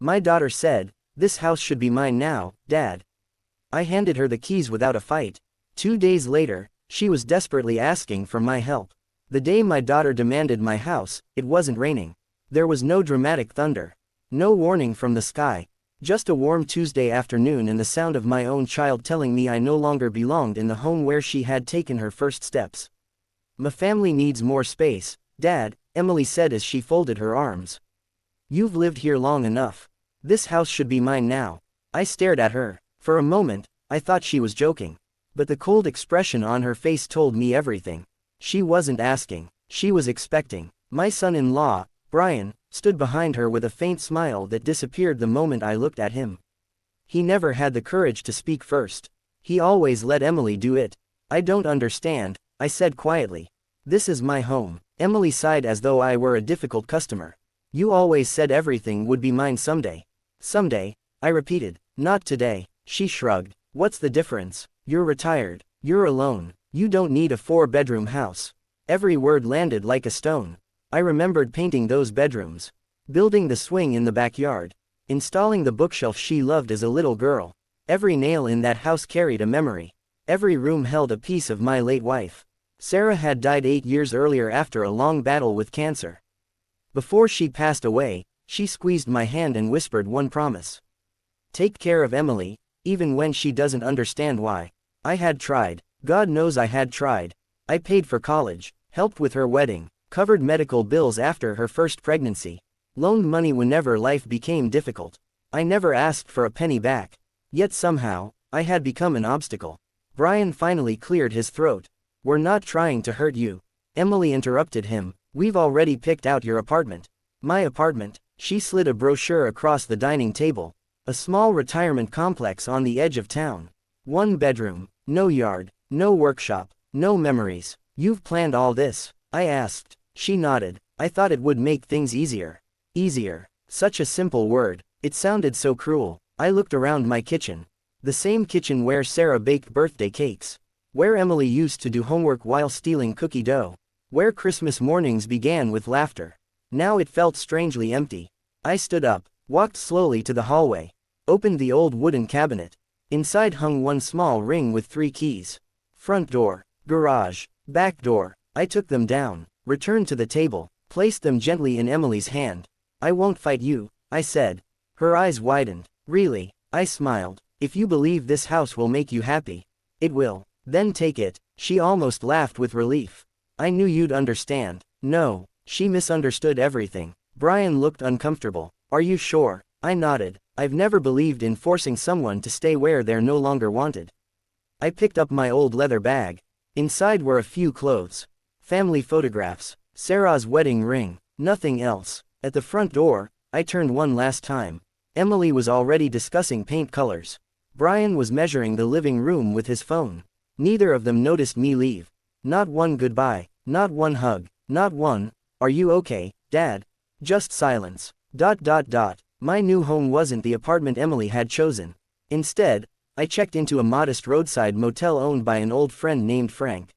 My daughter said, "This house should be mine now, Dad." I handed her the keys without a fight. 2 days later, she was desperately asking for my help. The day my daughter demanded my house, it wasn't raining. There was no dramatic thunder. No warning from the sky. Just a warm Tuesday afternoon and the sound of my own child telling me I no longer belonged in the home where she had taken her first steps. "My family needs more space, Dad," Emily said as she folded her arms. "You've lived here long enough. This house should be mine now." I stared at her. For a moment, I thought she was joking. But the cold expression on her face told me everything. She wasn't asking, she was expecting. My son-in-law, Brian, stood behind her with a faint smile that disappeared the moment I looked at him. He never had the courage to speak first. He always let Emily do it. "I don't understand," I said quietly. "This is my home." Emily sighed as though I were a difficult customer. "You always said everything would be mine someday." "Someday," I repeated. "Not today." She shrugged. "What's the difference? You're retired. You're alone. You don't need a 4-bedroom house." Every word landed like a stone. I remembered painting those bedrooms. Building the swing in the backyard. Installing the bookshelf she loved as a little girl. Every nail in that house carried a memory. Every room held a piece of my late wife. Sarah had died 8 years earlier after a long battle with cancer. Before she passed away, she squeezed my hand and whispered one promise. "Take care of Emily, even when she doesn't understand why." I had tried. God knows I had tried. I paid for college, helped with her wedding, covered medical bills after her first pregnancy, loaned money whenever life became difficult. I never asked for a penny back. Yet somehow, I had become an obstacle. Brian finally cleared his throat. "We're not trying to hurt you," Emily interrupted him. "We've already picked out your apartment." "My apartment?" She slid a brochure across the dining table. "A small retirement complex on the edge of town. 1 bedroom, no yard, no workshop, no memories." "You've planned all this?" I asked. She nodded. "I thought it would make things easier." Easier. Such a simple word. It sounded so cruel. I looked around my kitchen. The same kitchen where Sarah baked birthday cakes. Where Emily used to do homework while stealing cookie dough. Where Christmas mornings began with laughter. Now it felt strangely empty. I stood up, walked slowly to the hallway, opened the old wooden cabinet. Inside hung one small ring with 3 keys. Front door, garage, back door. I took them down, returned to the table, placed them gently in Emily's hand. "I won't fight you," I said. Her eyes widened. "Really?" I smiled. "If you believe this house will make you happy." "It will." "Then take it." She almost laughed with relief. "I knew you'd understand." "No." She misunderstood everything. Brian looked uncomfortable. "Are you sure?" I nodded. "I've never believed in forcing someone to stay where they're no longer wanted." I picked up my old leather bag. Inside were a few clothes. Family photographs. Sarah's wedding ring. Nothing else. At the front door, I turned one last time. Emily was already discussing paint colors. Brian was measuring the living room with his phone. Neither of them noticed me leave. Not one goodbye. Not one hug. Not one, "Are you okay, Dad?" Just silence. My new home wasn't the apartment Emily had chosen. Instead, I checked into a modest roadside motel owned by an old friend named Frank.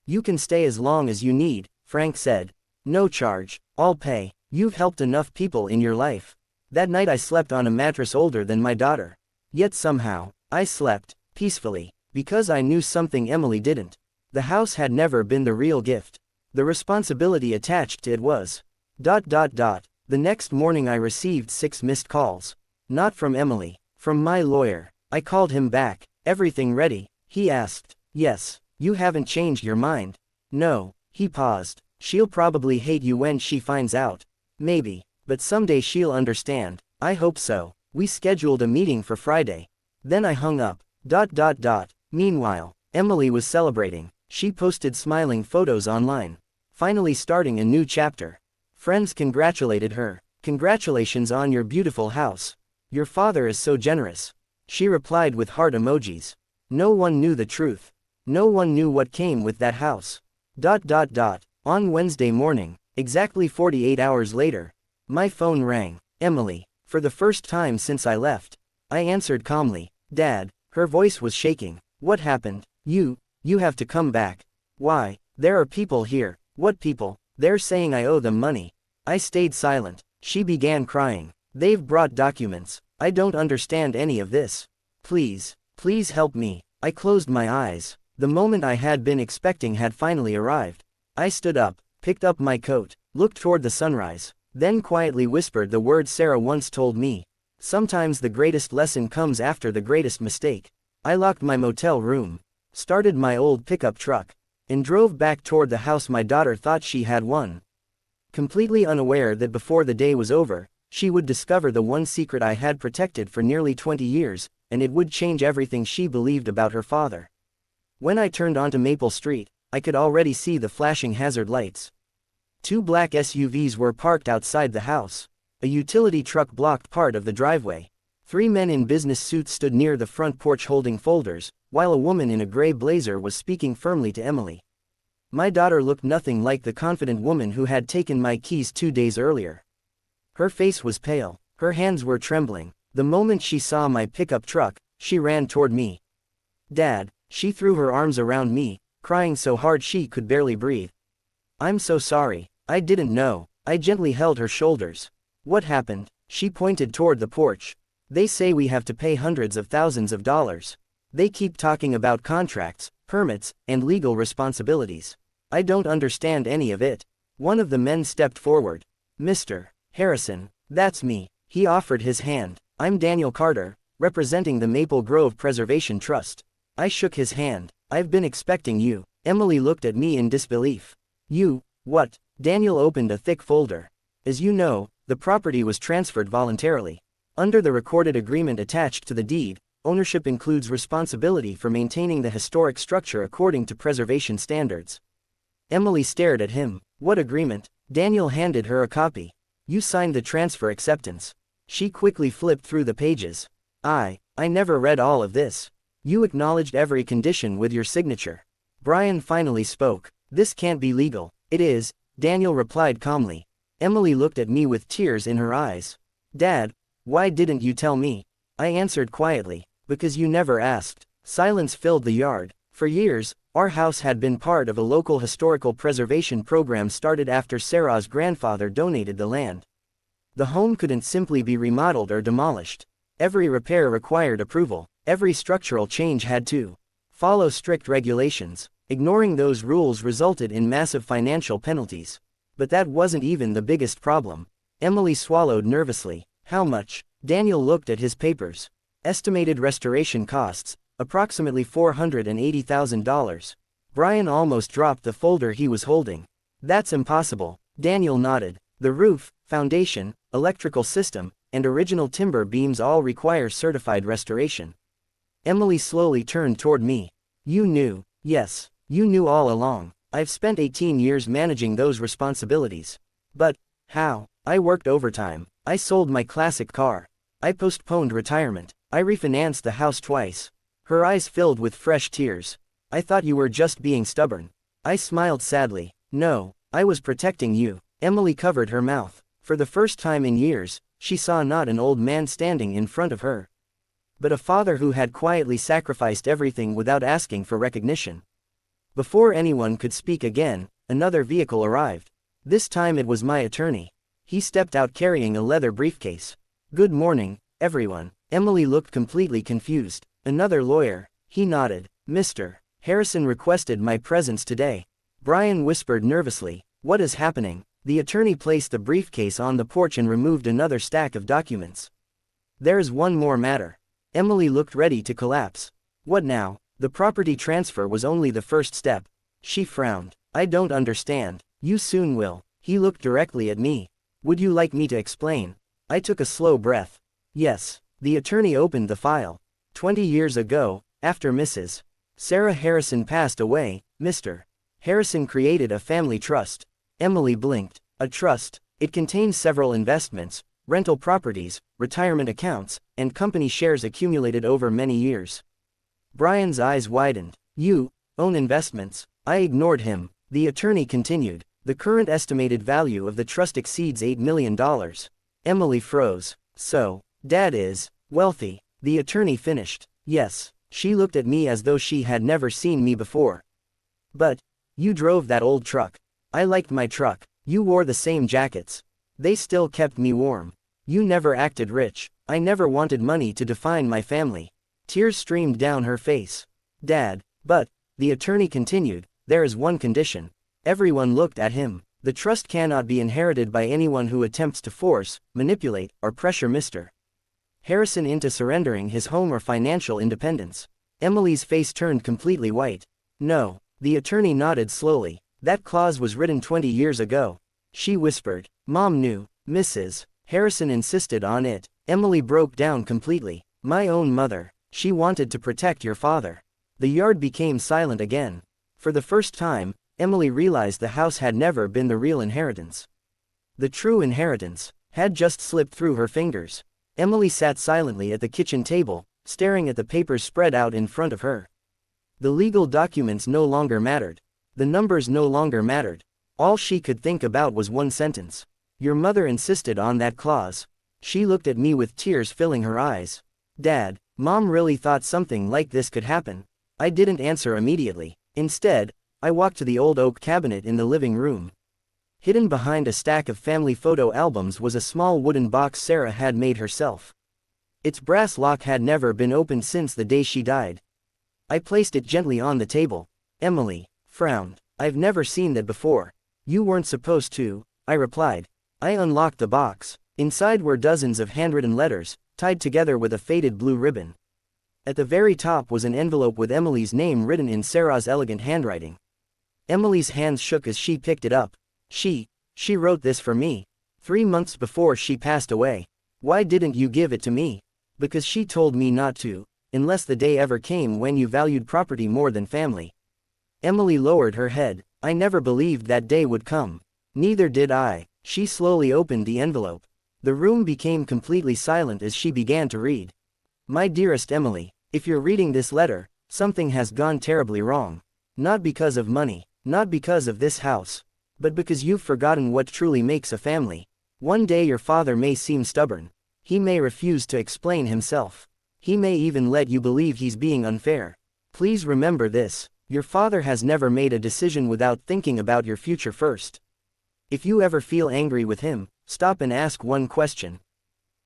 "You can stay as long as you need," Frank said. "No charge. I'll pay. You've helped enough people in your life." That night I slept on a mattress older than my daughter. Yet somehow, I slept peacefully, because I knew something Emily didn't. The house had never been the real gift. The responsibility attached to it was. The next morning I received 6 missed calls. Not from Emily, from my lawyer. I called him back. "Everything ready?" he asked. "Yes." "You haven't changed your mind?" "No." He paused. "She'll probably hate you when she finds out." "Maybe. But someday she'll understand." "I hope so." We scheduled a meeting for Friday. Then I hung up. Meanwhile, Emily was celebrating. She posted smiling photos online. Finally starting a new chapter. Friends congratulated her. "Congratulations on your beautiful house. Your father is so generous." She replied with heart emojis. No one knew the truth. No one knew what came with that house. On Wednesday morning, exactly 48 hours later, my phone rang. Emily. For the first time since I left. I answered calmly. "Dad." Her voice was shaking. "What happened?" You have to come back." "Why?" "There are people here." "What people?" "They're saying I owe them money." I stayed silent. She began crying. They've brought documents. I don't understand any of this. Please, please help me. I closed my eyes. The moment I had been expecting had finally arrived. I stood up, picked up my coat, looked toward the sunrise, then quietly whispered the words Sarah once told me. Sometimes the greatest lesson comes after the greatest mistake. I locked my motel room, started my old pickup truck, and drove back toward the house my daughter thought she had won. Completely unaware that before the day was over, she would discover the one secret I had protected for nearly 20 years, and it would change everything she believed about her father. When I turned onto Maple Street, I could already see the flashing hazard lights. 2 black SUVs were parked outside the house. A utility truck blocked part of the driveway. 3 men in business suits stood near the front porch holding folders, while a woman in a gray blazer was speaking firmly to Emily. My daughter looked nothing like the confident woman who had taken my keys 2 days earlier. Her face was pale, her hands were trembling. The moment she saw my pickup truck, she ran toward me. Dad, she threw her arms around me, crying so hard she could barely breathe. I'm so sorry, I didn't know. I gently held her shoulders. What happened? She pointed toward the porch. They say we have to pay hundreds of thousands of dollars. They keep talking about contracts, permits, and legal responsibilities. I don't understand any of it. One of the men stepped forward. Mr. Harrison, that's me. He offered his hand. I'm Daniel Carter, representing the Maple Grove Preservation Trust. I shook his hand. I've been expecting you. Emily looked at me in disbelief. You, what? Daniel opened a thick folder. As you know, the property was transferred voluntarily. Under the recorded agreement attached to the deed, ownership includes responsibility for maintaining the historic structure according to preservation standards. Emily stared at him. What agreement? Daniel handed her a copy. You signed the transfer acceptance. She quickly flipped through the pages. I never read all of this. You acknowledged every condition with your signature. Brian finally spoke. This can't be legal. It is, Daniel replied calmly. Emily looked at me with tears in her eyes. Dad, why didn't you tell me? I answered quietly. Because you never asked. Silence filled the yard. For years, our house had been part of a local historical preservation program started after Sarah's grandfather donated the land. The home couldn't simply be remodeled or demolished. Every repair required approval. Every structural change had to follow strict regulations. Ignoring those rules resulted in massive financial penalties. But that wasn't even the biggest problem. Emily swallowed nervously. How much? Daniel looked at his papers. Estimated restoration costs, approximately $480,000. Brian almost dropped the folder he was holding. That's impossible. Daniel nodded. The roof, foundation, electrical system, and original timber beams all require certified restoration. Emily slowly turned toward me. You knew. Yes, you knew all along. I've spent 18 years managing those responsibilities. But, how? I worked overtime. I sold my classic car. I postponed retirement. I refinanced the house twice. Her eyes filled with fresh tears. I thought you were just being stubborn. I smiled sadly. No, I was protecting you. Emily covered her mouth. For the first time in years, she saw not an old man standing in front of her, but a father who had quietly sacrificed everything without asking for recognition. Before anyone could speak again, another vehicle arrived. This time it was my attorney. He stepped out carrying a leather briefcase. Good morning, everyone. Emily looked completely confused. Another lawyer. He nodded. Mr. Harrison requested my presence today. Brian whispered nervously. What is happening? The attorney placed the briefcase on the porch and removed another stack of documents. There's one more matter. Emily looked ready to collapse. What now? The property transfer was only the first step. She frowned. I don't understand. You soon will. He looked directly at me. Would you like me to explain? I took a slow breath. Yes. The attorney opened the file. 20 years ago, after Mrs. Sarah Harrison passed away, Mr. Harrison created a family trust. Emily blinked. A trust. It contains several investments, rental properties, retirement accounts, and company shares accumulated over many years. Brian's eyes widened. You own investments? I ignored him. The attorney continued. The current estimated value of the trust exceeds $8 million. Emily froze. So, Dad is wealthy. The attorney finished. Yes. She looked at me as though she had never seen me before. But, you drove that old truck. I liked my truck. You wore the same jackets. They still kept me warm. You never acted rich. I never wanted money to define my family. Tears streamed down her face. Dad, but, the attorney continued, there is one condition. Everyone looked at him. The trust cannot be inherited by anyone who attempts to force, manipulate, or pressure Mr. Harrison into surrendering his home or financial independence. Emily's face turned completely white. No. The attorney nodded slowly. That clause was written 20 years ago. She whispered. Mom knew. Mrs. Harrison insisted on it. Emily broke down completely. My own mother. She wanted to protect your father. The yard became silent again. For the first time, Emily realized the house had never been the real inheritance. The true inheritance had just slipped through her fingers. Emily sat silently at the kitchen table, staring at the papers spread out in front of her. The legal documents no longer mattered. The numbers no longer mattered. All she could think about was one sentence. Your mother insisted on that clause. She looked at me with tears filling her eyes. Dad, Mom really thought something like this could happen. I didn't answer immediately. Instead, I walked to the old oak cabinet in the living room. Hidden behind a stack of family photo albums was a small wooden box Sarah had made herself. Its brass lock had never been opened since the day she died. I placed it gently on the table. Emily frowned. I've never seen that before. You weren't supposed to, I replied. I unlocked the box. Inside were dozens of handwritten letters, tied together with a faded blue ribbon. At the very top was an envelope with Emily's name written in Sarah's elegant handwriting. Emily's hands shook as she picked it up. She wrote this for me. 3 months before she passed away. Why didn't you give it to me? Because she told me not to, unless the day ever came when you valued property more than family. Emily lowered her head. I never believed that day would come. Neither did I. She slowly opened the envelope. The room became completely silent as she began to read. My dearest Emily, if you're reading this letter, something has gone terribly wrong. Not because of money, not because of this house, but because you've forgotten what truly makes a family. One day your father may seem stubborn. He may refuse to explain himself. He may even let you believe he's being unfair. Please remember this. Your father has never made a decision without thinking about your future first. If you ever feel angry with him, stop and ask one question.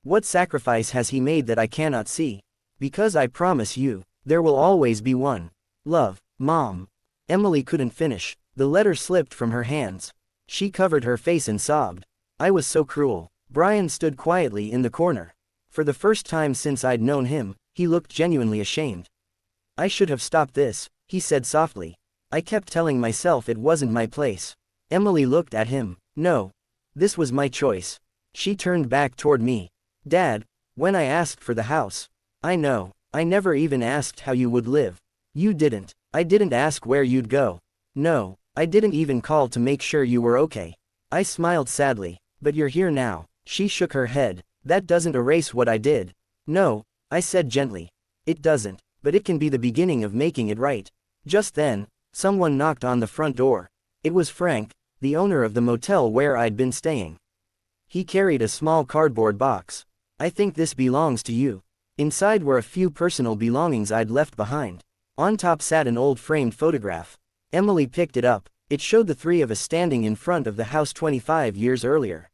What sacrifice has he made that I cannot see? Because I promise you, there will always be one. Love, Mom. Emily couldn't finish. The letter slipped from her hands. She covered her face and sobbed. I was so cruel. Brian stood quietly in the corner. For the first time since I'd known him, he looked genuinely ashamed. I should have stopped this, he said softly. I kept telling myself it wasn't my place. Emily looked at him. No. This was my choice. She turned back toward me. Dad, when I asked for the house. I know. I never even asked how you would live. You didn't. I didn't ask where you'd go. No. I didn't even call to make sure you were okay. I smiled sadly. But you're here now. She shook her head. That doesn't erase what I did. No, I said gently. It doesn't, but it can be the beginning of making it right. Just then, someone knocked on the front door. It was Frank, the owner of the motel where I'd been staying. He carried a small cardboard box. I think this belongs to you. Inside were a few personal belongings I'd left behind. On top sat an old framed photograph. Emily picked it up. It showed the three of us standing in front of the house 25 years earlier.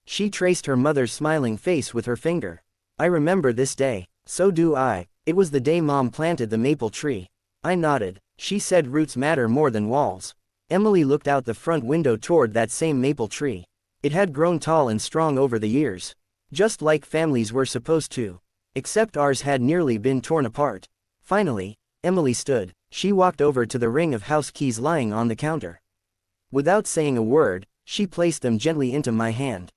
She traced her mother's smiling face with her finger. I remember this day. So do I. It was the day Mom planted the maple tree. I nodded. She said roots matter more than walls. Emily looked out the front window toward that same maple tree. It had grown tall and strong over the years. Just like families were supposed to. Except ours had nearly been torn apart. Finally, Emily stood. She walked over to the ring of house keys lying on the counter. Without saying a word, she placed them gently into my hand.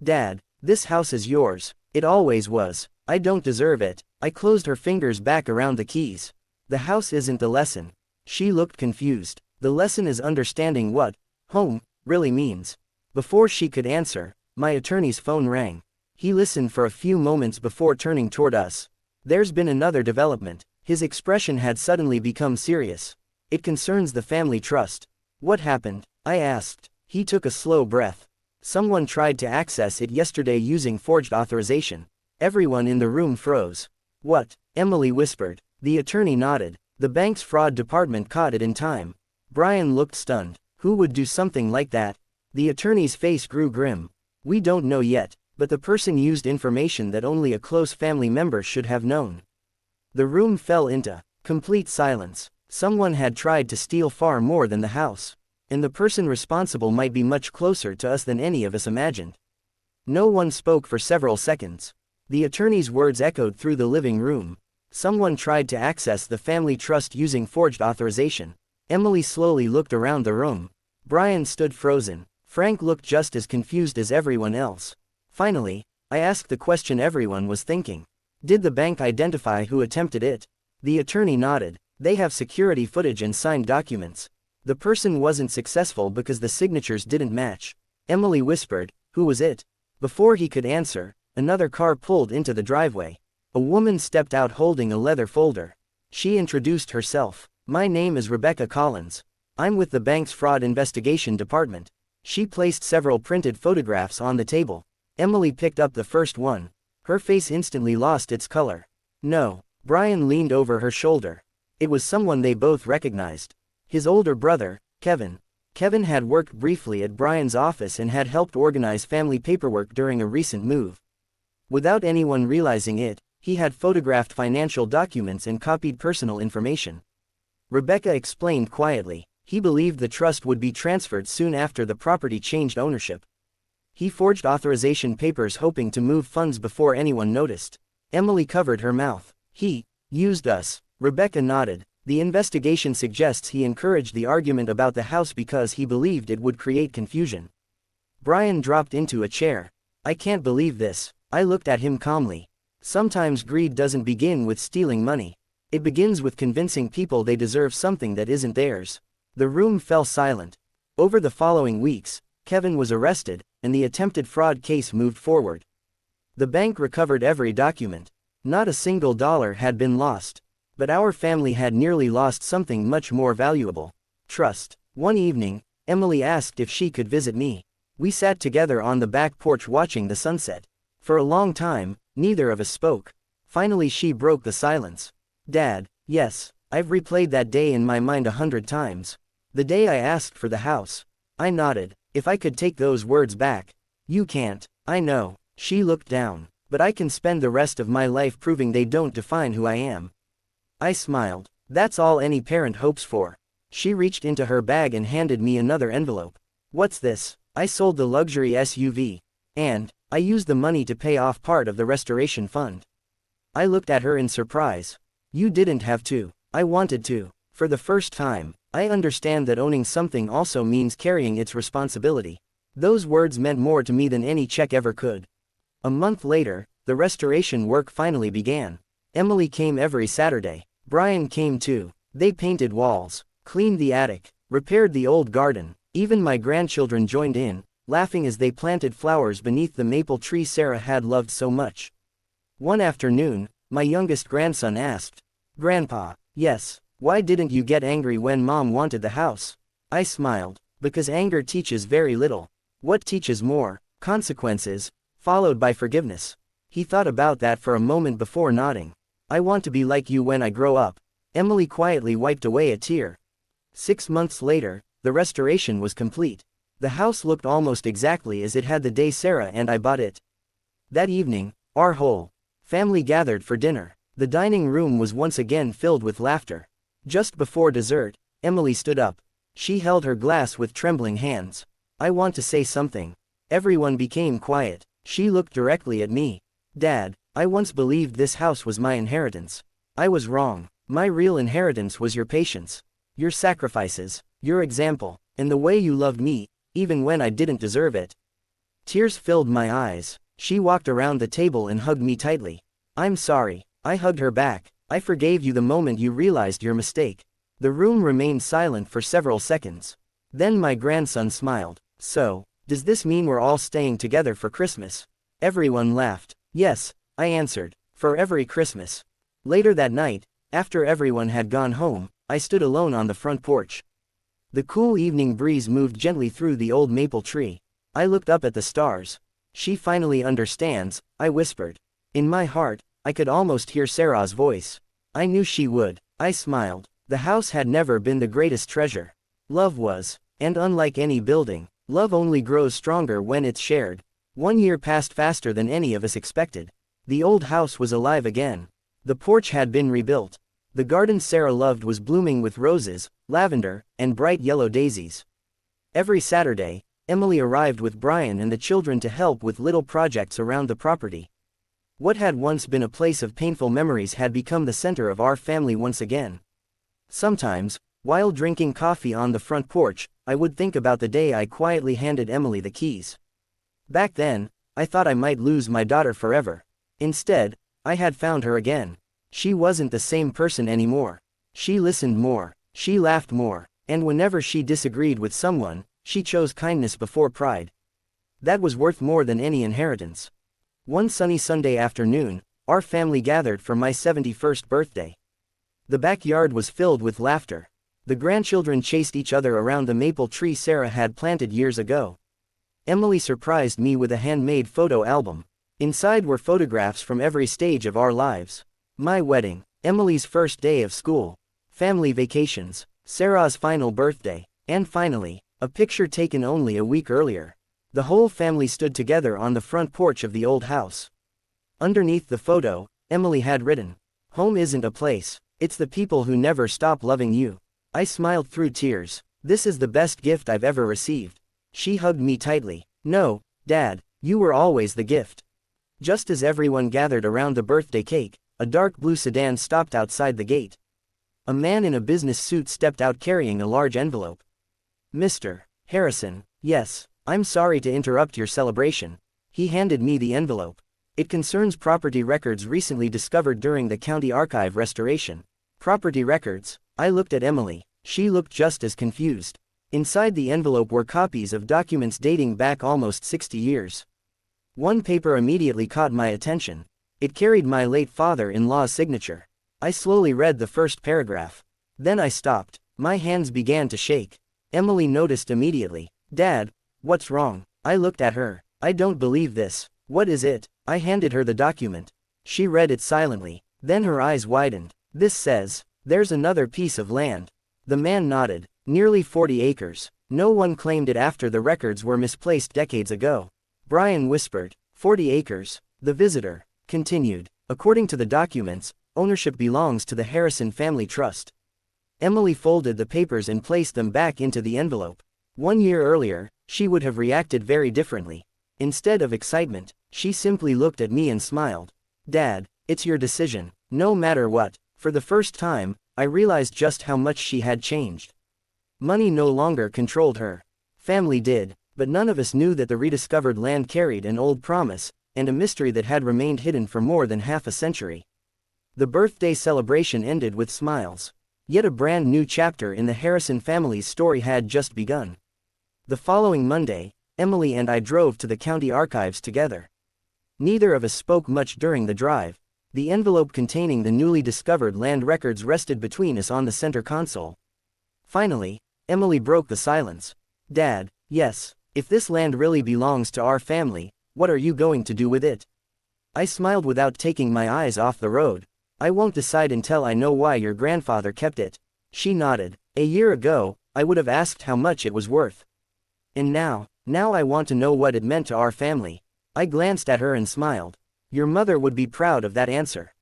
Dad, this house is yours. It always was. I don't deserve it. I closed her fingers back around the keys. The house isn't the lesson. She looked confused. The lesson is understanding what home really means. Before she could answer, my attorney's phone rang. He listened for a few moments before turning toward us. There's been another development. His expression had suddenly become serious. It concerns the family trust. What happened? I asked. He took a slow breath. Someone tried to access it yesterday using forged authorization. Everyone in the room froze. What? Emily whispered. The attorney nodded. The bank's fraud department caught it in time. Brian looked stunned. Who would do something like that? The attorney's face grew grim. We don't know yet. But the person used information that only a close family member should have known. The room fell into complete silence. Someone had tried to steal far more than the house. And the person responsible might be much closer to us than any of us imagined. No one spoke for several seconds. The attorney's words echoed through the living room. Someone tried to access the family trust using forged authorization. Emily slowly looked around the room. Brian stood frozen. Frank looked just as confused as everyone else. Finally, I asked the question everyone was thinking. Did the bank identify who attempted it? The attorney nodded. They have security footage and signed documents. The person wasn't successful because the signatures didn't match. Emily whispered, "Who was it?" Before he could answer, another car pulled into the driveway. A woman stepped out holding a leather folder. She introduced herself. "My name is Rebecca Collins. I'm with the bank's fraud investigation department." She placed several printed photographs on the table. Emily picked up the first one. Her face instantly lost its color. "No." Brian leaned over her shoulder. It was someone they both recognized. His older brother, Kevin. Kevin had worked briefly at Brian's office and had helped organize family paperwork during a recent move. Without anyone realizing it, he had photographed financial documents and copied personal information. Rebecca explained quietly. He believed the trust would be transferred soon after the property changed ownership. He forged authorization papers hoping to move funds before anyone noticed. Emily covered her mouth. "He used us." Rebecca nodded. "The investigation suggests he encouraged the argument about the house because he believed it would create confusion." Brian dropped into a chair. "I can't believe this." I looked at him calmly. Sometimes greed doesn't begin with stealing money. It begins with convincing people they deserve something that isn't theirs. The room fell silent. Over the following weeks, Kevin was arrested, and the attempted fraud case moved forward. The bank recovered every document. Not a single dollar had been lost. But our family had nearly lost something much more valuable: trust. One evening, Emily asked if she could visit me. We sat together on the back porch watching the sunset. For a long time, neither of us spoke. Finally she broke the silence. "Dad." "Yes." I've replayed that day in my mind 100 times. The day I asked for the house. I nodded. "If I could take those words back." "You can't." "I know." She looked down. "But I can spend the rest of my life proving they don't define who I am." I smiled. "That's all any parent hopes for." She reached into her bag and handed me another envelope. "What's this?" "I sold the luxury SUV. And I used the money to pay off part of the restoration fund." I looked at her in surprise. "You didn't have to." "I wanted to." For the first time, I understand that owning something also means carrying its responsibility. Those words meant more to me than any check ever could. A month later, the restoration work finally began. Emily came every Saturday. Brian came too. They painted walls, cleaned the attic, repaired the old garden. Even my grandchildren joined in, laughing as they planted flowers beneath the maple tree Sarah had loved so much. One afternoon, my youngest grandson asked, "Grandpa." "Yes." "Why didn't you get angry when Mom wanted the house?" I smiled. "Because anger teaches very little. What teaches more? Consequences, followed by forgiveness." He thought about that for a moment before nodding. "I want to be like you when I grow up." Emily quietly wiped away a tear. 6 months later, the restoration was complete. The house looked almost exactly as it had the day Sarah and I bought it. That evening, our whole family gathered for dinner. The dining room was once again filled with laughter. Just before dessert, Emily stood up. She held her glass with trembling hands. "I want to say something." Everyone became quiet. She looked directly at me. "Dad, I once believed this house was my inheritance. I was wrong. My real inheritance was your patience, your sacrifices, your example, and the way you loved me, even when I didn't deserve it." Tears filled my eyes. She walked around the table and hugged me tightly. "I'm sorry." I hugged her back. "I forgave you the moment you realized your mistake." The room remained silent for several seconds. Then my grandson smiled. "So, does this mean we're all staying together for Christmas?" Everyone laughed. "Yes," I answered. "For every Christmas." Later that night, after everyone had gone home, I stood alone on the front porch. The cool evening breeze moved gently through the old maple tree. I looked up at the stars. "She finally understands," I whispered. In my heart, I could almost hear Sarah's voice. I knew she would. I smiled. The house had never been the greatest treasure. Love was. And unlike any building, love only grows stronger when it's shared. 1 year passed faster than any of us expected. The old house was alive again. The porch had been rebuilt. The garden Sarah loved was blooming with roses, lavender, and bright yellow daisies. Every Saturday, Emily arrived with Brian and the children to help with little projects around the property. What had once been a place of painful memories had become the center of our family once again. Sometimes, while drinking coffee on the front porch, I would think about the day I quietly handed Emily the keys. Back then, I thought I might lose my daughter forever. Instead, I had found her again. She wasn't the same person anymore. She listened more, she laughed more, and whenever she disagreed with someone, she chose kindness before pride. That was worth more than any inheritance. One sunny Sunday afternoon, our family gathered for my 71st birthday. The backyard was filled with laughter. The grandchildren chased each other around the maple tree Sarah had planted years ago. Emily surprised me with a handmade photo album. Inside were photographs from every stage of our lives. My wedding, Emily's first day of school, family vacations, Sarah's final birthday, and finally, a picture taken only a week earlier. The whole family stood together on the front porch of the old house. Underneath the photo, Emily had written, "Home isn't a place, it's the people who never stop loving you." I smiled through tears. This is the best gift I've ever received. She hugged me tightly. "No, Dad, you were always the gift." Just as everyone gathered around the birthday cake, a dark blue sedan stopped outside the gate. A man in a business suit stepped out carrying a large envelope. "Mr. Harrison, yes, I'm sorry to interrupt your celebration." He handed me the envelope. "It concerns property records recently discovered during the county archive restoration." Property records? I looked at Emily. She looked just as confused. Inside the envelope were copies of documents dating back almost 60 years. One paper immediately caught my attention. It carried my late father-in-law's signature. I slowly read the first paragraph. Then I stopped. My hands began to shake. Emily noticed immediately. "Dad, what's wrong?" I looked at her. "I don't believe this. What is it?" I handed her the document. She read it silently. Then her eyes widened. "This says, there's another piece of land." The man nodded. "Nearly 40 acres. No one claimed it after the records were misplaced decades ago." Brian whispered, 40 acres. The visitor continued. "According to the documents, ownership belongs to the Harrison Family Trust." Emily folded the papers and placed them back into the envelope. 1 year earlier, she would have reacted very differently. Instead of excitement, she simply looked at me and smiled. "Dad, it's your decision, no matter what." For the first time, I realized just how much she had changed. Money no longer controlled her. Family did, but none of us knew that the rediscovered land carried an old promise, and a mystery that had remained hidden for more than half a century. The birthday celebration ended with smiles. Yet a brand new chapter in the Harrison family's story had just begun. The following Monday, Emily and I drove to the county archives together. Neither of us spoke much during the drive. The envelope containing the newly discovered land records rested between us on the center console. Finally, Emily broke the silence. "Dad, yes, if this land really belongs to our family, what are you going to do with it?" I smiled without taking my eyes off the road. "I won't decide until I know why your grandfather kept it." She nodded. "A year ago, I would have asked how much it was worth. And now I want to know what it meant to our family." I glanced at her and smiled. "Your mother would be proud of that answer."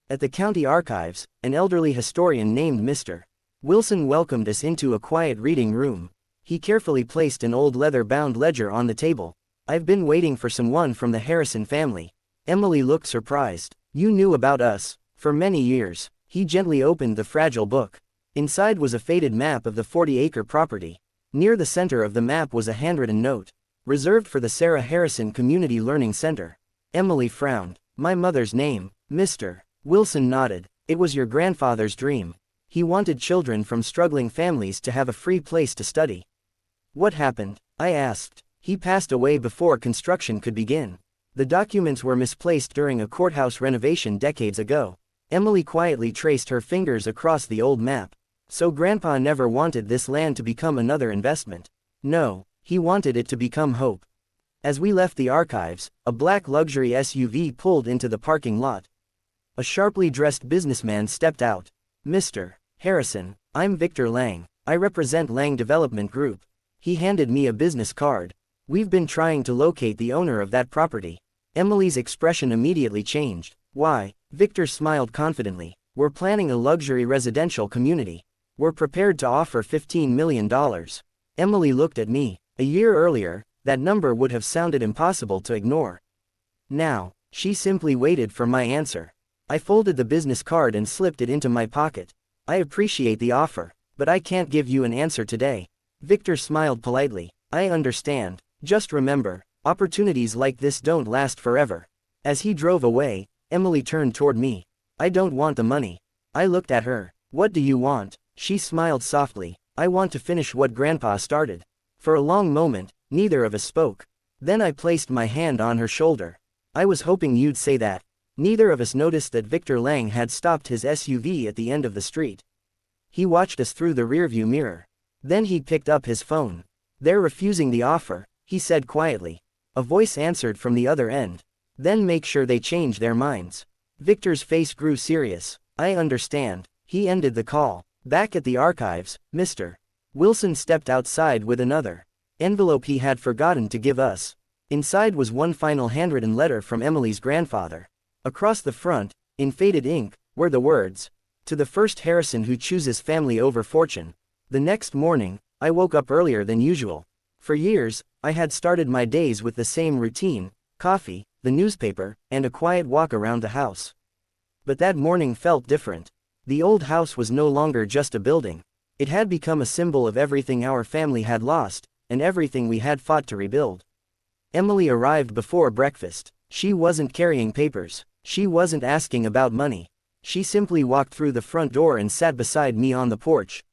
At the county archives, an elderly historian named Mr. Wilson welcomed us into a quiet reading room. He carefully placed an old leather-bound ledger on the table. "I've been waiting for someone from the Harrison family." Emily looked surprised. "You knew about us for many years." He gently opened the fragile book. Inside was a faded map of the 40-acre property. Near the center of the map was a handwritten note, reserved for the Sarah Harrison Community Learning Center. Emily frowned. "My mother's name." Mr. Wilson nodded. "It was your grandfather's dream. He wanted children from struggling families to have a free place to study." "What happened?" I asked. "He passed away before construction could begin. The documents were misplaced during a courthouse renovation decades ago." Emily quietly traced her fingers across the old map. "So Grandpa never wanted this land to become another investment." "No, he wanted it to become hope." As we left the archives, a black luxury SUV pulled into the parking lot. A sharply dressed businessman stepped out. "Mr. Harrison, I'm Victor Lang. I represent Lang Development Group." He handed me a business card. We've been trying to locate the owner of that property. Emily's expression immediately changed. Why? Victor smiled confidently. We're planning a luxury residential community. We're prepared to offer $15 million. Emily looked at me. A year earlier, that number would have sounded impossible to ignore. Now, she simply waited for my answer. I folded the business card and slipped it into my pocket. I appreciate the offer, but I can't give you an answer today. Victor smiled politely. I understand. Just remember, opportunities like this don't last forever. As he drove away, Emily turned toward me. I don't want the money. I looked at her. What do you want? She smiled softly. I want to finish what Grandpa started. For a long moment, neither of us spoke. Then I placed my hand on her shoulder. I was hoping you'd say that. Neither of us noticed that Victor Lang had stopped his SUV at the end of the street. He watched us through the rearview mirror. Then he picked up his phone. They're refusing the offer, he said quietly. A voice answered from the other end. Then make sure they change their minds. Victor's face grew serious. I understand. He ended the call. Back at the archives, Mr. Wilson stepped outside with another envelope he had forgotten to give us. Inside was one final handwritten letter from Emily's grandfather. Across the front, in faded ink, were the words, "To the first Harrison who chooses family over fortune." The next morning, I woke up earlier than usual. For years, I had started my days with the same routine: coffee, the newspaper, and a quiet walk around the house. But that morning felt different. The old house was no longer just a building. It had become a symbol of everything our family had lost, and everything we had fought to rebuild. Emily arrived before breakfast. She wasn't carrying papers. She wasn't asking about money. She simply walked through the front door and sat beside me on the porch.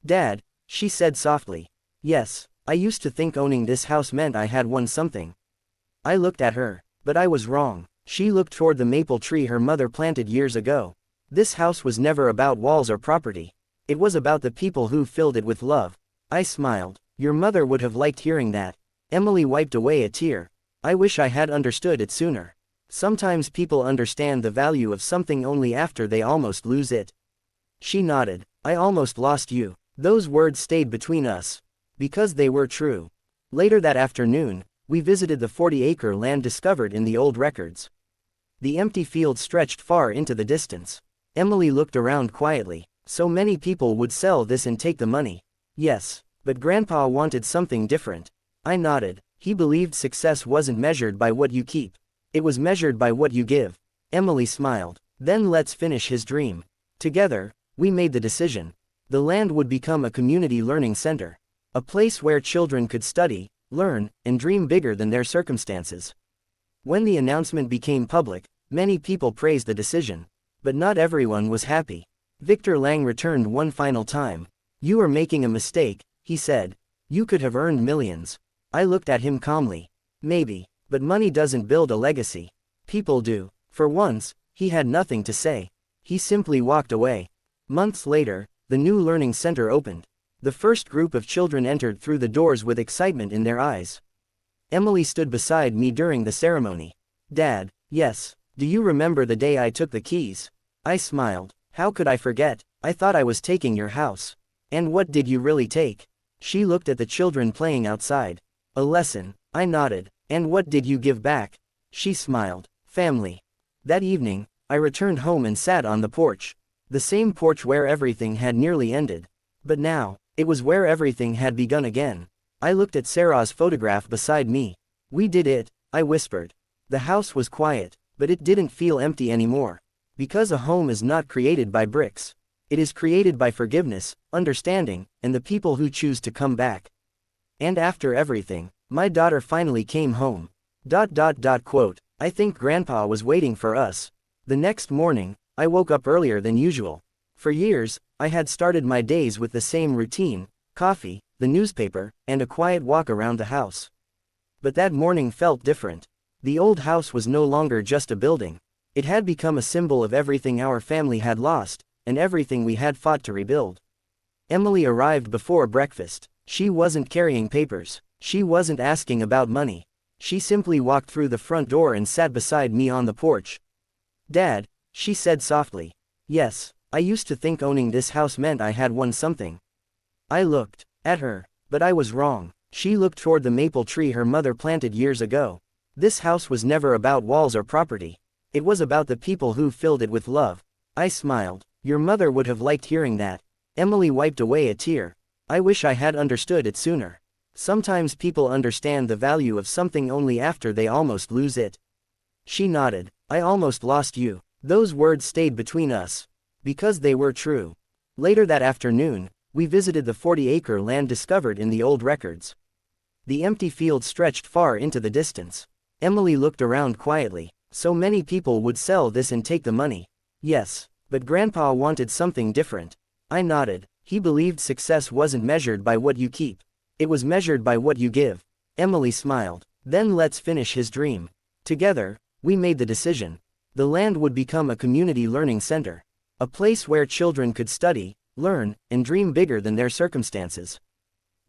"Dad," she said softly. "Yes, I used to think owning this house meant I had won something." I looked at her, but I was wrong. She looked toward the maple tree her mother planted years ago. This house was never about walls or property. It was about the people who filled it with love. I smiled. Your mother would have liked hearing that. Emily wiped away a tear. I wish I had understood it sooner. Sometimes people understand the value of something only after they almost lose it. She nodded. I almost lost you. Those words stayed between us. Because they were true. Later that afternoon, we visited the 40-acre land discovered in the old records. The empty field stretched far into the distance. Emily looked around quietly. So many people would sell this and take the money. Yes, but Grandpa wanted something different. I nodded. He believed success wasn't measured by what you keep. It was measured by what you give. Emily smiled. Then let's finish his dream. Together, we made the decision. The land would become a community learning center. A place where children could study, learn, and dream bigger than their circumstances. When the announcement became public, many people praised the decision. But not everyone was happy. Victor Lang returned one final time. You are making a mistake, he said. You could have earned millions. I looked at him calmly. Maybe, but money doesn't build a legacy. People do. For once, he had nothing to say. He simply walked away. Months later, the new learning center opened. The first group of children entered through the doors with excitement in their eyes. Emily stood beside me during the ceremony. Dad, yes, do you remember the day I took the keys? I smiled. How could I forget? I thought I was taking your house. And what did you really take? She looked at the children playing outside. A lesson. I nodded. And what did you give back? She smiled. Family. That evening, I returned home and sat on the porch. The same porch where everything had nearly ended. But now, it was where everything had begun again. I looked at Sarah's photograph beside me. We did it, I whispered. The house was quiet, but it didn't feel empty anymore. Because a home is not created by bricks. It is created by forgiveness, understanding, and the people who choose to come back. And after everything, my daughter finally came home. Quote, I think Grandpa was waiting for us. The next morning, I woke up earlier than usual. For years, I had started my days with the same routine: coffee, the newspaper, and a quiet walk around the house. But that morning felt different. The old house was no longer just a building. It had become a symbol of everything our family had lost, and everything we had fought to rebuild. Emily arrived before breakfast. She wasn't carrying papers. She wasn't asking about money. She simply walked through the front door and sat beside me on the porch. Dad, she said softly. Yes, I used to think owning this house meant I had won something. I looked at her, but I was wrong. She looked toward the maple tree her mother planted years ago. This house was never about walls or property. It was about the people who filled it with love. I smiled. Your mother would have liked hearing that. Emily wiped away a tear. I wish I had understood it sooner. Sometimes people understand the value of something only after they almost lose it. She nodded. I almost lost you. Those words stayed between us. Because they were true. Later that afternoon, we visited the 40-acre land discovered in the old records. The empty field stretched far into the distance. Emily looked around quietly. So many people would sell this and take the money. Yes, but Grandpa wanted something different. I nodded. He believed success wasn't measured by what you keep. It was measured by what you give. Emily smiled. Then let's finish his dream. Together, we made the decision. The land would become a community learning center. A place where children could study, learn, and dream bigger than their circumstances.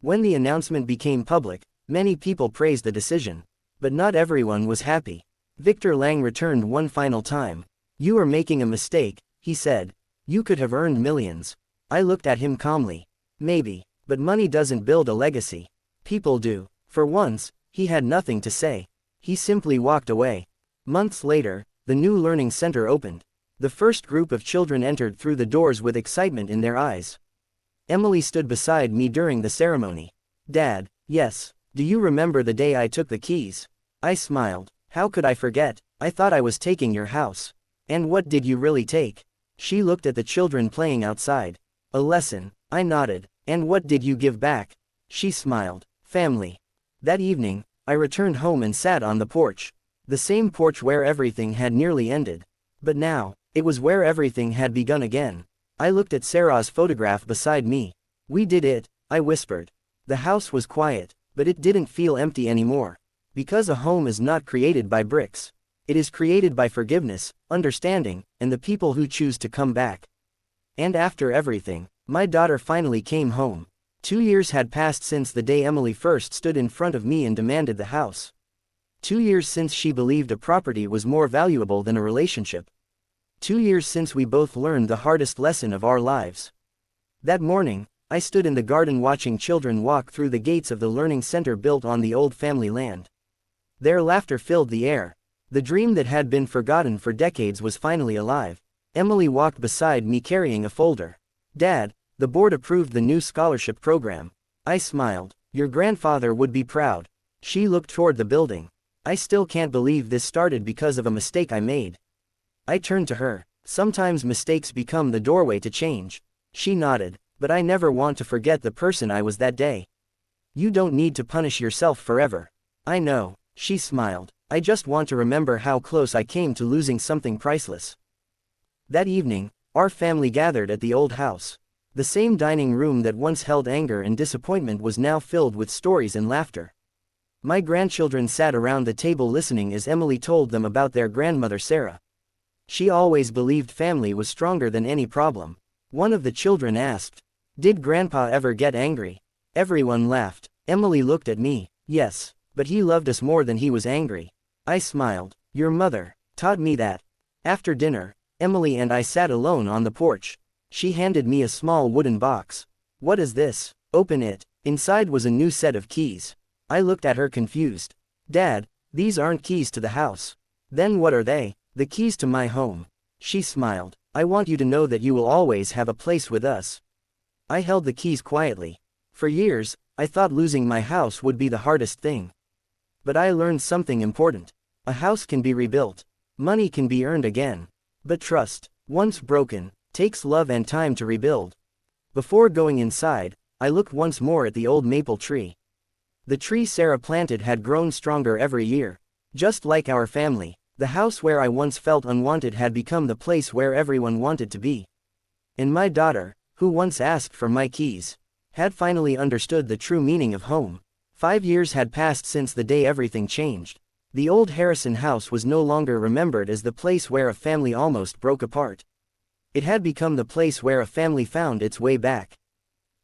When the announcement became public, many people praised the decision. But not everyone was happy. Victor Lang returned one final time. You are making a mistake, he said. You could have earned millions. I looked at him calmly. Maybe. But money doesn't build a legacy. People do. For once, he had nothing to say. He simply walked away. Months later, the new learning center opened. The first group of children entered through the doors with excitement in their eyes. Emily stood beside me during the ceremony. Dad, yes. Do you remember the day I took the keys? I smiled. How could I forget? I thought I was taking your house. And what did you really take? She looked at the children playing outside. A lesson. I nodded. And what did you give back? She smiled. Family. That evening, I returned home and sat on the porch. The same porch where everything had nearly ended. But now, it was where everything had begun again. I looked at Sarah's photograph beside me. We did it, I whispered. The house was quiet, but it didn't feel empty anymore. Because a home is not created by bricks. It is created by forgiveness, understanding, and the people who choose to come back. And after everything, my daughter finally came home. 2 years had passed since the day Emily first stood in front of me and demanded the house. 2 years since she believed a property was more valuable than a relationship. 2 years since we both learned the hardest lesson of our lives. That morning, I stood in the garden watching children walk through the gates of the learning center built on the old family land. Their laughter filled the air. The dream that had been forgotten for decades was finally alive. Emily walked beside me carrying a folder. Dad, the board approved the new scholarship program. I smiled. Your grandfather would be proud. She looked toward the building. I still can't believe this started because of a mistake I made. I turned to her. Sometimes mistakes become the doorway to change. She nodded. But I never want to forget the person I was that day. You don't need to punish yourself forever. I know. She smiled. I just want to remember how close I came to losing something priceless. That evening, our family gathered at the old house. The same dining room that once held anger and disappointment was now filled with stories and laughter. My grandchildren sat around the table listening as Emily told them about their grandmother Sarah. She always believed family was stronger than any problem. One of the children asked, "Did Grandpa ever get angry?" Everyone laughed. Emily looked at me. Yes, but he loved us more than he was angry. I smiled. Your mother taught me that. After dinner, Emily and I sat alone on the porch. She handed me a small wooden box. What is this? Open it. Inside was a new set of keys. I looked at her confused. Dad, these aren't keys to the house. Then what are they? The keys to my home. She smiled. I want you to know that you will always have a place with us. I held the keys quietly. For years, I thought losing my house would be the hardest thing. But I learned something important. A house can be rebuilt. Money can be earned again. But trust, once broken, takes love and time to rebuild. Before going inside, I looked once more at the old maple tree. The tree Sarah planted had grown stronger every year. Just like our family, the house where I once felt unwanted had become the place where everyone wanted to be. And my daughter, who once asked for my keys, had finally understood the true meaning of home. 5 years had passed since the day everything changed. The old Harrison house was no longer remembered as the place where a family almost broke apart. It had become the place where a family found its way back.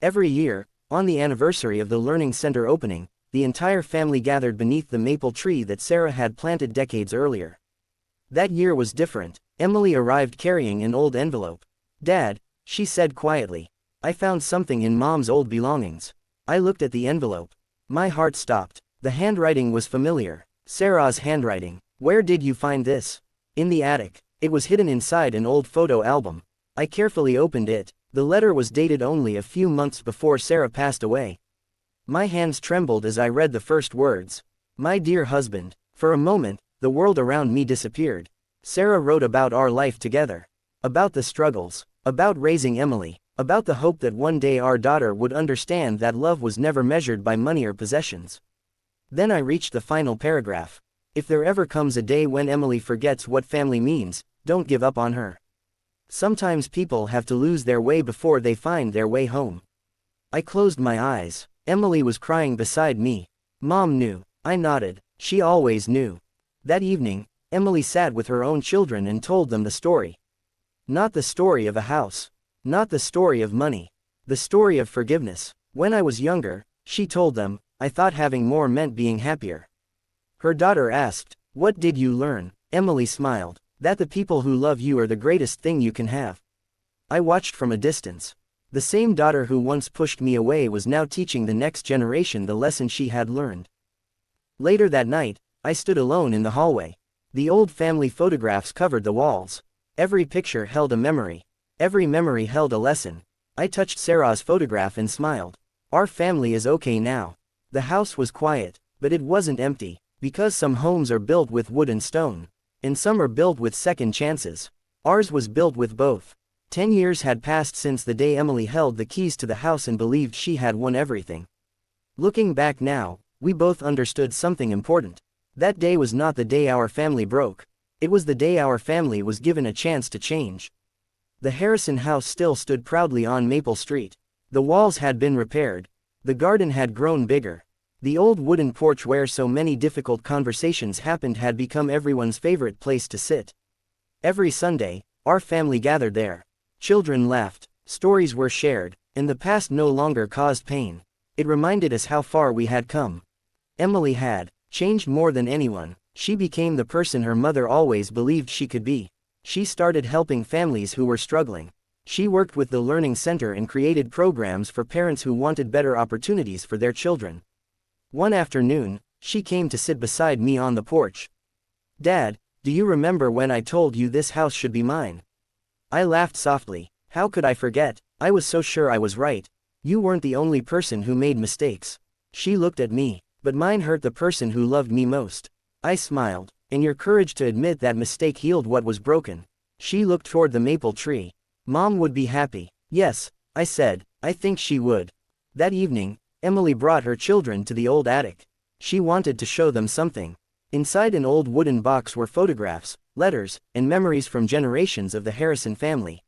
Every year, on the anniversary of the Learning Center opening, the entire family gathered beneath the maple tree that Sarah had planted decades earlier. That year was different. Emily arrived carrying an old envelope. Dad, she said quietly, I found something in Mom's old belongings. I looked at the envelope. My heart stopped. The handwriting was familiar. Sarah's handwriting. Where did you find this? In the attic. It was hidden inside an old photo album. I carefully opened it. The letter was dated only a few months before Sarah passed away. My hands trembled as I read the first words. My dear husband. For a moment, the world around me disappeared. Sarah wrote about our life together. About the struggles. About raising Emily. About the hope that one day our daughter would understand that love was never measured by money or possessions. Then I reached the final paragraph. If there ever comes a day when Emily forgets what family means, don't give up on her. Sometimes people have to lose their way before they find their way home. I closed my eyes. Emily was crying beside me. Mom knew. I nodded. She always knew. That evening, Emily sat with her own children and told them the story. Not the story of a house. Not the story of money. The story of forgiveness. When I was younger, she told them, I thought having more meant being happier. Her daughter asked, what did you learn? Emily smiled. That the people who love you are the greatest thing you can have. I watched from a distance. The same daughter who once pushed me away was now teaching the next generation the lesson she had learned. Later that night, I stood alone in the hallway. The old family photographs covered the walls. Every picture held a memory. Every memory held a lesson. I touched Sarah's photograph and smiled. Our family is okay now. The house was quiet, but it wasn't empty, because some homes are built with wood and stone, and some are built with second chances. Ours was built with both. 10 years had passed since the day Emily held the keys to the house and believed she had won everything. Looking back now, we both understood something important. That day was not the day our family broke. It was the day our family was given a chance to change. The Harrison house still stood proudly on Maple Street. The walls had been repaired. The garden had grown bigger. The old wooden porch where so many difficult conversations happened had become everyone's favorite place to sit. Every Sunday, our family gathered there. Children laughed, stories were shared, and the past no longer caused pain. It reminded us how far we had come. Emily had changed more than anyone. She became the person her mother always believed she could be. She started helping families who were struggling. She worked with the Learning Center and created programs for parents who wanted better opportunities for their children. One afternoon, she came to sit beside me on the porch. Dad, do you remember when I told you this house should be mine? I laughed softly. How could I forget? I was so sure I was right. You weren't the only person who made mistakes. She looked at me, but mine hurt the person who loved me most. I smiled, and your courage to admit that mistake healed what was broken. She looked toward the maple tree. Mom would be happy. Yes, I said, I think she would. That evening, Emily brought her children to the old attic. She wanted to show them something. Inside an old wooden box were photographs, letters, and memories from generations of the Harrison family.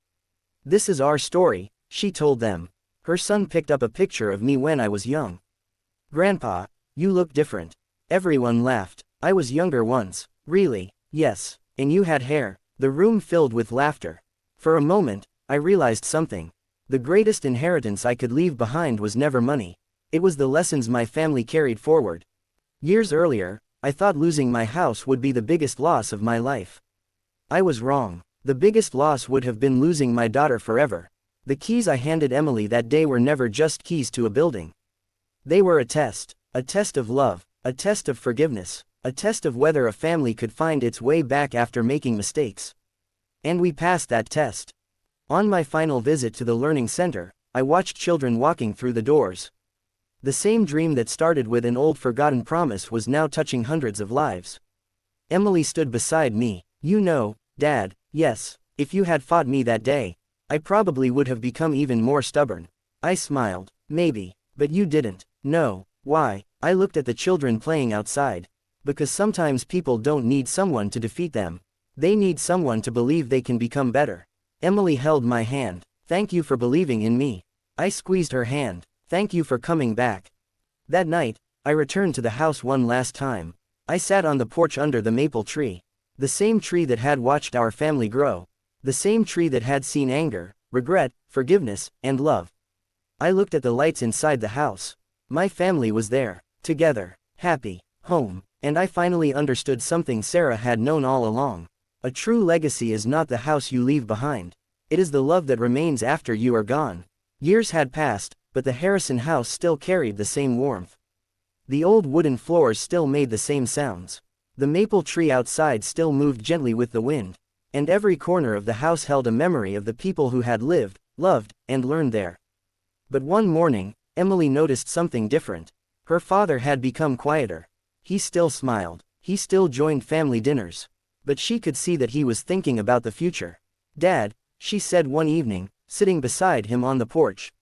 This is our story, she told them. Her son picked up a picture of me when I was young. Grandpa, you look different. Everyone laughed. I was younger once. Really? Yes. And you had hair. The room filled with laughter. For a moment, I realized something. The greatest inheritance I could leave behind was never money. It was the lessons my family carried forward. Years earlier, I thought losing my house would be the biggest loss of my life. I was wrong. The biggest loss would have been losing my daughter forever. The keys I handed Emily that day were never just keys to a building. They were a test of love, a test of forgiveness, a test of whether a family could find its way back after making mistakes. And we passed that test. On my final visit to the Learning Center, I watched children walking through the doors. The same dream that started with an old forgotten promise was now touching hundreds of lives. Emily stood beside me. You know, Dad, yes, if you had fought me that day, I probably would have become even more stubborn. I smiled. Maybe, but you didn't. No. Why? I looked at the children playing outside. Because sometimes people don't need someone to defeat them. They need someone to believe they can become better. Emily held my hand. Thank you for believing in me. I squeezed her hand. Thank you for coming back. That night, I returned to the house one last time. I sat on the porch under the maple tree. The same tree that had watched our family grow. The same tree that had seen anger, regret, forgiveness, and love. I looked at the lights inside the house. My family was there, together, happy, home, and I finally understood something Sarah had known all along. A true legacy is not the house you leave behind. It is the love that remains after you are gone. Years had passed, but the Harrison house still carried the same warmth. The old wooden floors still made the same sounds. The maple tree outside still moved gently with the wind, and every corner of the house held a memory of the people who had lived, loved, and learned there. But one morning, Emily noticed something different. Her father had become quieter. He still smiled. He still joined family dinners. But she could see that he was thinking about the future. "Dad," she said one evening, sitting beside him on the porch.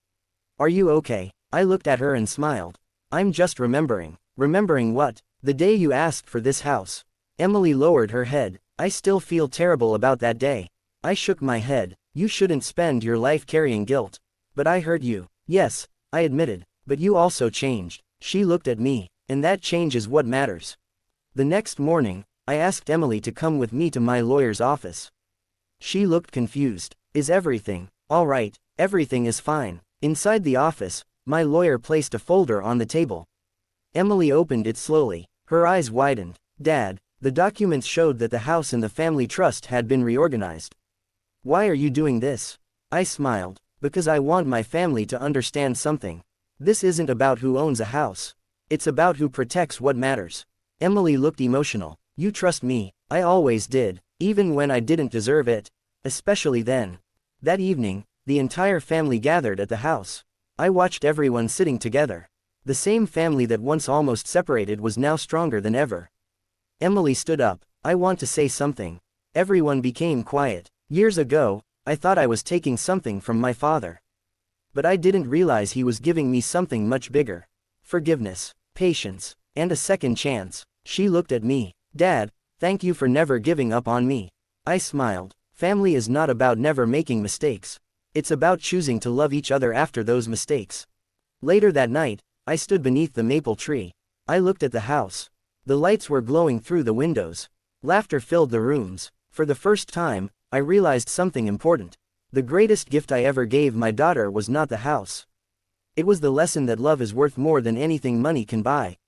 "Are you okay?" I looked at her and smiled. "I'm just remembering." "Remembering what?" "The day you asked for this house." Emily lowered her head. "I still feel terrible about that day." I shook my head. "You shouldn't spend your life carrying guilt." "But I hurt you." "Yes," I admitted. "But you also changed." She looked at me. "And that change is what matters." The next morning, I asked Emily to come with me to my lawyer's office. She looked confused. "Is everything all right?" "Everything is fine." Inside the office, my lawyer placed a folder on the table. Emily opened it slowly. Her eyes widened. "Dad," the documents showed that the house and the family trust had been reorganized. "Why are you doing this?" I smiled. "Because I want my family to understand something. This isn't about who owns a house. It's about who protects what matters." Emily looked emotional. "You trust me." "I always did, even when I didn't deserve it. Especially then." That evening, the entire family gathered at the house. I watched everyone sitting together. The same family that once almost separated was now stronger than ever. Emily stood up. "I want to say something." Everyone became quiet. "Years ago, I thought I was taking something from my father. But I didn't realize he was giving me something much bigger. Forgiveness, patience, and a second chance." She looked at me. "Dad, thank you for never giving up on me." I smiled. Family is not about never making mistakes. It's about choosing to love each other after those mistakes. Later that night, I stood beneath the maple tree. I looked at the house. The lights were glowing through the windows. Laughter filled the rooms. For the first time, I realized something important. The greatest gift I ever gave my daughter was not the house. It was the lesson that love is worth more than anything money can buy.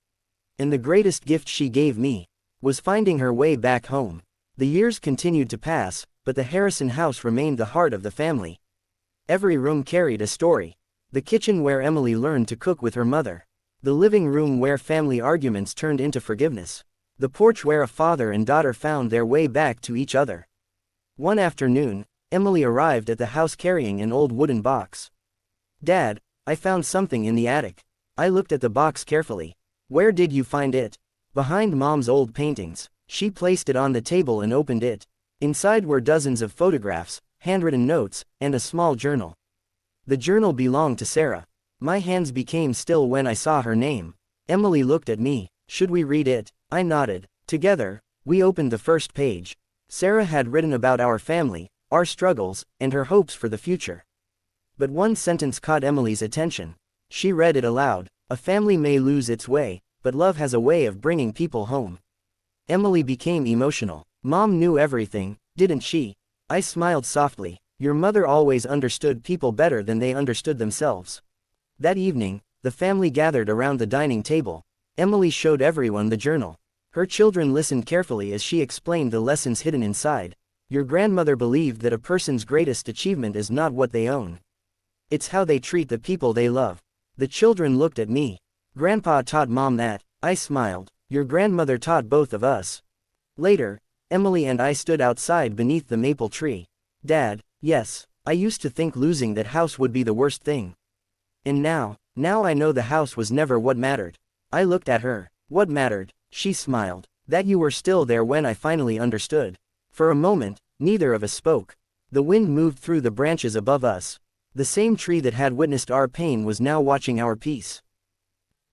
And the greatest gift she gave me was finding her way back home. The years continued to pass, but the Harrison house remained the heart of the family. Every room carried a story. The kitchen where Emily learned to cook with her mother. The living room where family arguments turned into forgiveness. The porch where a father and daughter found their way back to each other. One afternoon, Emily arrived at the house carrying an old wooden box. "Dad, I found something in the attic." I looked at the box carefully. "Where did you find it?" "Behind Mom's old paintings." She placed it on the table and opened it. Inside were dozens of photographs, handwritten notes, and a small journal. The journal belonged to Sarah. My hands became still when I saw her name. Emily looked at me. "Should we read it?" I nodded. Together, we opened the first page. Sarah had written about our family, our struggles, and her hopes for the future. But one sentence caught Emily's attention. She read it aloud. "A family may lose its way, but love has a way of bringing people home." Emily became emotional. "Mom knew everything, didn't she?" I smiled softly. "Your mother always understood people better than they understood themselves." That evening, the family gathered around the dining table. Emily showed everyone the journal. Her children listened carefully as she explained the lessons hidden inside. "Your grandmother believed that a person's greatest achievement is not what they own. It's how they treat the people they love." The children looked at me. "Grandpa taught Mom that." I smiled. "Your grandmother taught both of us." Later, Emily and I stood outside beneath the maple tree. "Dad, yes, I used to think losing that house would be the worst thing. And now I know the house was never what mattered." I looked at her. "What mattered?" She smiled. "That you were still there when I finally understood." For a moment, neither of us spoke. The wind moved through the branches above us. The same tree that had witnessed our pain was now watching our peace.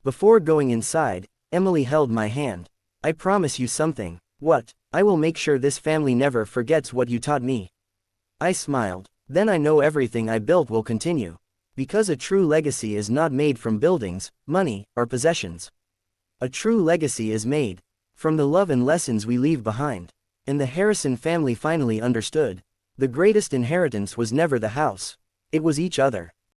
Before going inside, Emily held my hand. "I promise you something." "What?" "I will make sure this family never forgets what you taught me." I smiled. "Then I know everything I built will continue. Because a true legacy is not made from buildings, money, or possessions. A true legacy is made from the love and lessons we leave behind." And the Harrison family finally understood. The greatest inheritance was never the house. It was each other.